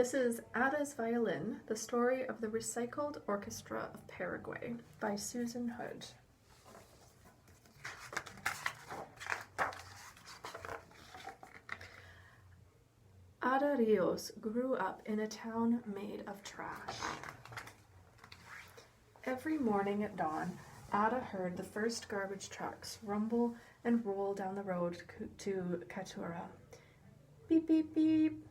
This is Ada's Violin, the story of the recycled orchestra of Paraguay by Susan Hood. Ada Rios grew up in a town made of trash. Every morning at dawn, Ada heard the first garbage trucks rumble and roll down the road to Catura. Beep, beep, beep.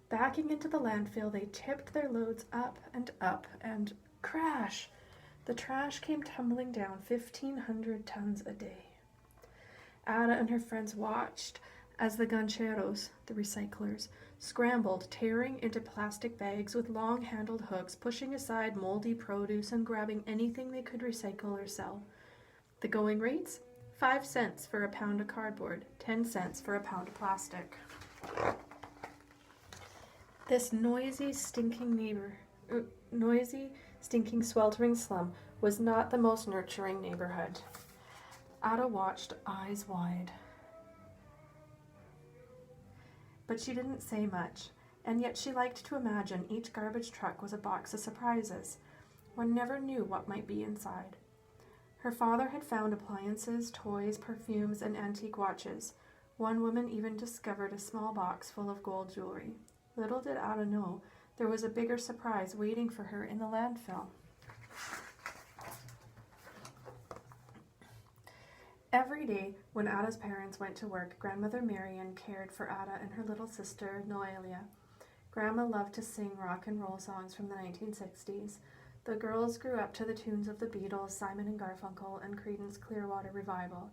Backing into the landfill, they tipped their loads up, and crash! The trash came tumbling down 1,500 tons a day. Ada and her friends watched as the gancheros, the recyclers, scrambled, tearing into plastic bags with long-handled hooks, pushing aside moldy produce and grabbing anything they could recycle or sell. The going rates? 5 cents for a pound of cardboard, 10 cents for a pound of plastic. This noisy, stinking, sweltering slum was not the most nurturing neighborhood. Ada watched, eyes wide. But she didn't say much, and yet she liked to imagine each garbage truck was a box of surprises. One never knew what might be inside. Her father had found appliances, toys, perfumes, and antique watches. One woman even discovered a small box full of gold jewelry. Little did Ada know, there was a bigger surprise waiting for her in the landfill. Every day, when Ada's parents went to work, Grandmother Marian cared for Ada and her little sister, Noelia. Grandma loved to sing rock and roll songs from the 1960s. The girls grew up to the tunes of the Beatles, Simon and Garfunkel, and Creedence Clearwater Revival.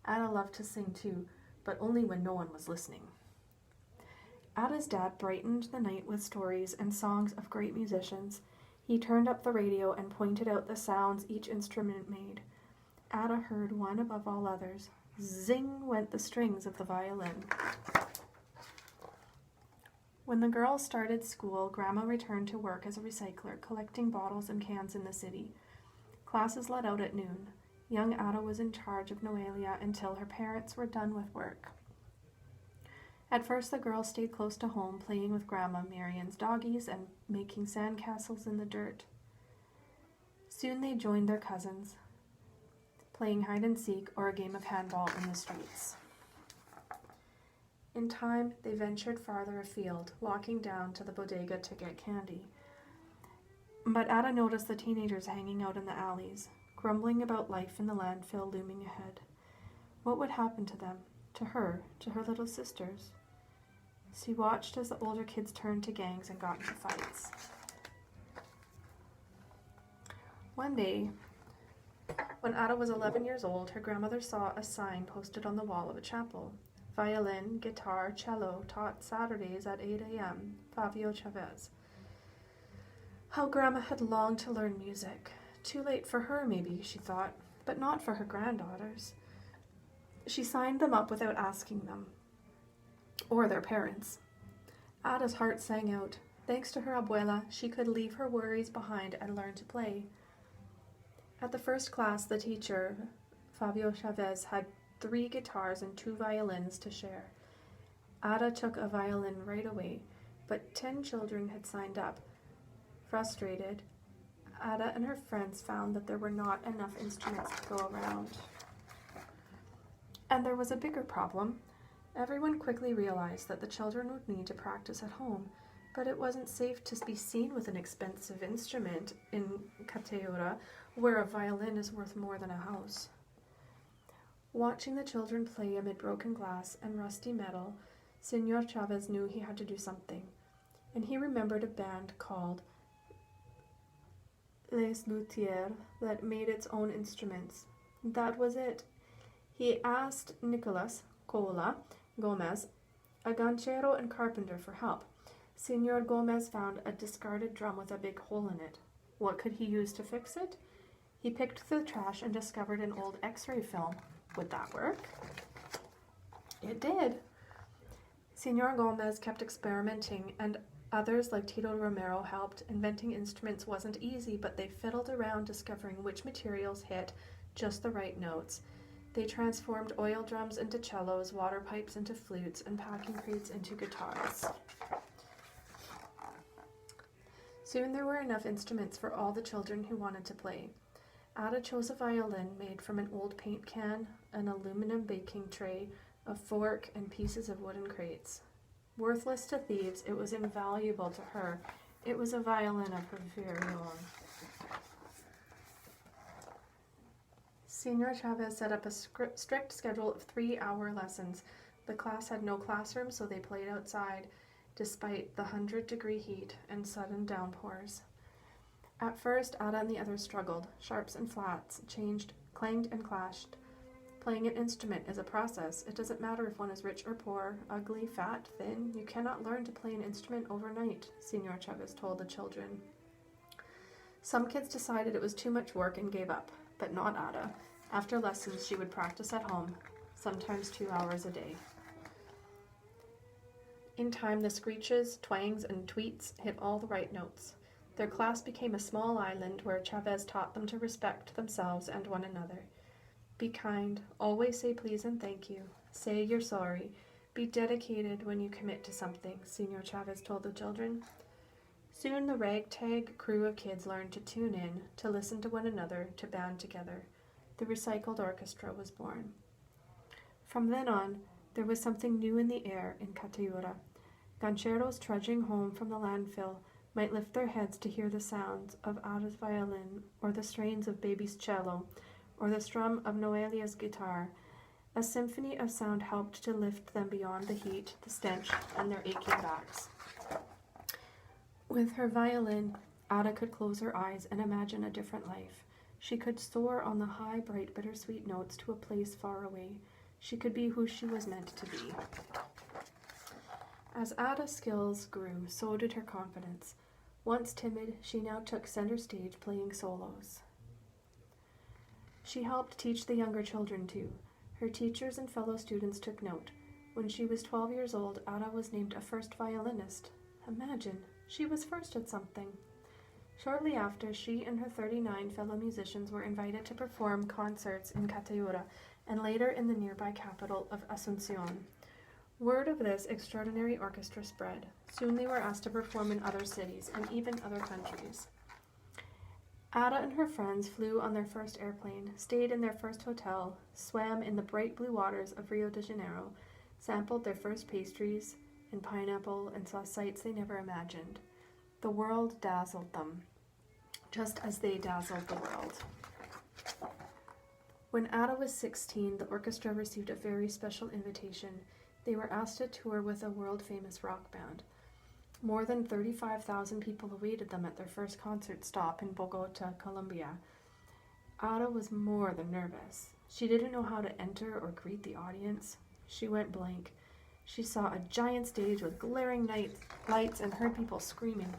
Ada loved to sing too, but only when no one was listening. Ada's dad brightened the night with stories and songs of great musicians. He turned up the radio and pointed out the sounds each instrument made. Ada heard one above all others. Zing went the strings of the violin. When the girls started school, Grandma returned to work as a recycler, collecting bottles and cans in the city. Classes let out at noon. Young Ada was in charge of Noelia until her parents were done with work. At first, the girls stayed close to home, playing with Grandma Marian's doggies and making sandcastles in the dirt. Soon they joined their cousins, playing hide-and-seek or a game of handball in the streets. In time, they ventured farther afield, walking down to the bodega to get candy. But Ada noticed the teenagers hanging out in the alleys, grumbling about life in the landfill looming ahead. What would happen to them, to her little sisters? She watched as the older kids turned to gangs and got into fights. One day, when Ada was 11 years old, her grandmother saw a sign posted on the wall of a chapel. Violin, guitar, cello, taught Saturdays at 8 a.m., Fabio Chavez. How Grandma had longed to learn music. Too late for her, maybe, she thought, but not for her granddaughters. She signed them up without asking them, or their parents. Ada's heart sang out. Thanks to her abuela, she could leave her worries behind and learn to play. At the first class, the teacher, Fabio Chavez, had 3 guitars and 2 violins to share. Ada took a violin right away, but 10 children had signed up. Frustrated, Ada and her friends found that there were not enough instruments to go around. And there was a bigger problem. Everyone quickly realized that the children would need to practice at home, but it wasn't safe to be seen with an expensive instrument in Cateura, where a violin is worth more than a house. Watching the children play amid broken glass and rusty metal, Senor Chavez knew he had to do something, and he remembered a band called Les Luthiers that made its own instruments. That was it. He asked Nicolas Cola Gomez, a ganchero and carpenter, for help. Senor Gomez found a discarded drum with a big hole in it. What could he use to fix it? He picked through the trash and discovered an old X-ray film. Would that work? It did. Senor Gomez kept experimenting, and others like Tito Romero helped. Inventing instruments wasn't easy, but they fiddled around discovering which materials hit just the right notes. They transformed oil drums into cellos, water pipes into flutes, and packing crates into guitars. Soon there were enough instruments for all the children who wanted to play. Ada chose a violin made from an old paint can, an aluminum baking tray, a fork, and pieces of wooden crates. Worthless to thieves, it was invaluable to her. It was a violin of her very own. Senor Chavez set up a strict schedule of 3-hour lessons. The class had no classroom, so they played outside, despite the 100-degree heat and sudden downpours. At first, Ada and the others struggled. Sharps and flats changed, clanged and clashed. Playing an instrument is a process. It doesn't matter if one is rich or poor, ugly, fat, thin. You cannot learn to play an instrument overnight, Senor Chavez told the children. Some kids decided it was too much work and gave up, but not Ada. After lessons, she would practice at home, sometimes 2 hours a day. In time, the screeches, twangs, and tweets hit all the right notes. Their class became a small island where Chavez taught them to respect themselves and one another. Be kind, always say please and thank you, say you're sorry, be dedicated when you commit to something, Senor Chavez told the children. Soon the ragtag crew of kids learned to tune in, to listen to one another, to band together. The recycled orchestra was born. From then on, there was something new in the air in Catayura. Gancheros trudging home from the landfill might lift their heads to hear the sounds of Ada's violin, or the strains of baby's cello, or the strum of Noelia's guitar. A symphony of sound helped to lift them beyond the heat, the stench, and their aching backs. With her violin, Ada could close her eyes and imagine a different life. She could soar on the high, bright, bittersweet notes to a place far away. She could be who she was meant to be. As Ada's skills grew, so did her confidence. Once timid, she now took center stage playing solos. She helped teach the younger children too. Her teachers and fellow students took note. When she was 12 years old, Ada was named a first violinist. Imagine, she was first at something. Shortly after, she and her 39 fellow musicians were invited to perform concerts in Catayura and later in the nearby capital of Asuncion. Word of this extraordinary orchestra spread. Soon they were asked to perform in other cities and even other countries. Ada and her friends flew on their first airplane, stayed in their first hotel, swam in the bright blue waters of Rio de Janeiro, sampled their first pastries and pineapple, and saw sights they never imagined. The world dazzled them, just as they dazzled the world. When Ada was 16, the orchestra received a very special invitation. They were asked to tour with a world-famous rock band. More than 35,000 people awaited them at their first concert stop in Bogota, Colombia. Ada was more than nervous. She didn't know how to enter or greet the audience. She went blank. She saw a giant stage with glaring lights and heard people screaming.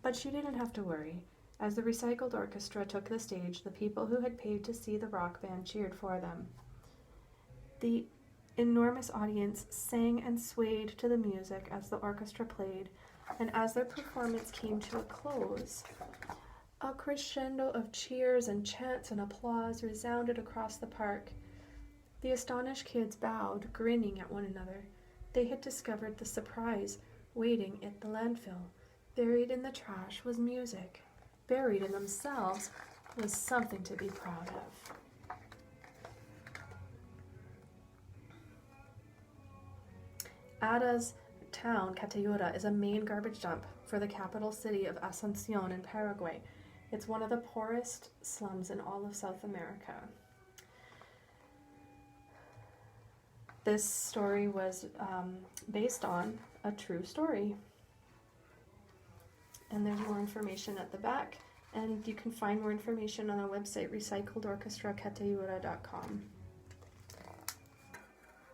But she didn't have to worry. As the recycled orchestra took the stage, the people who had paid to see the rock band cheered for them. The enormous audience sang and swayed to the music as the orchestra played, and as their performance came to a close, a crescendo of cheers and chants and applause resounded across the park. The astonished kids bowed, grinning at one another. They had discovered the surprise waiting at the landfill. Buried in the trash was music. Buried in themselves was something to be proud of. Ada's town, Catayura, is a main garbage dump for the capital city of Asuncion in Paraguay. It's one of the poorest slums in all of South America. This story was based on a true story. And there's more information at the back, and you can find more information on our website, recycledorchestracatayura.com.